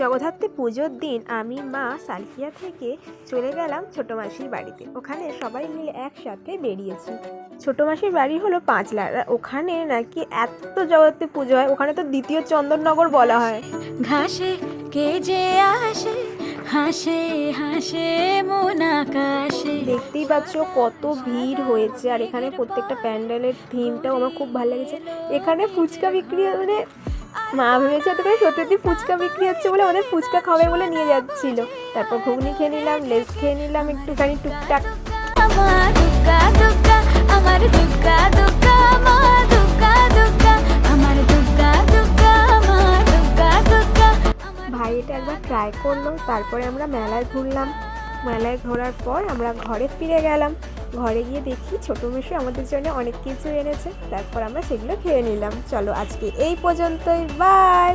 জগদ্ধাত্রী পুজোর দিন আমি মা সালকিয়া থেকে চলে গেলাম ছোটো মাসির বাড়িতে। ওখানে সবাই মিলে একসাথে বেরিয়েছি। ছোটো মাসির বাড়ি হলো পাঁচলার, আর ওখানে নাকি এত জগদ্ধাত্রী পুজো হয়, ওখানে তো দ্বিতীয় চন্দননগর বলা হয়। ঘাসে কে যে আসে হাসে হাসে মন আকাশে। দেখতেই পাচ্ছ কত ভিড় হয়েছে, আর এখানে প্রত্যেকটা প্যান্ডেলের থিমটাও আমার খুব ভালো লেগেছে। এখানে ফুচকা বিক্রি মানে মা ভেবেছে এত করে সত্যি ফুচকা বিক্রি হচ্ছে বলে আমাদের ফুচকা খাবে বলে নিয়ে যাচ্ছিল। তারপর ঘুগনি খেয়ে নিলাম, লেস খেয়ে নিলাম একটুখানি টুকটাক। আমার দুগ্গা দুগ্গা আমার দুগ্গা দুগ্গা আমার দুগ্গা দুগ্গা আমার দুগ্গা দুগ্গা আমার দুগ্গা দুগ্গা। ভাই এটা একবার ট্রাই করলো। তারপরে আমরা মেলায় ঘুরলাম। মেলায় ঘোরার পর আমরা ঘরে ফিরে গেলাম। ঘরে গিয়ে দেখি ছোটো মেশো আমাদের জন্য অনেক কিছু এনেছে। তারপর আমরা সেগুলো খেয়ে নিলাম। চলো আজকে এই পর্যন্তই, বাই।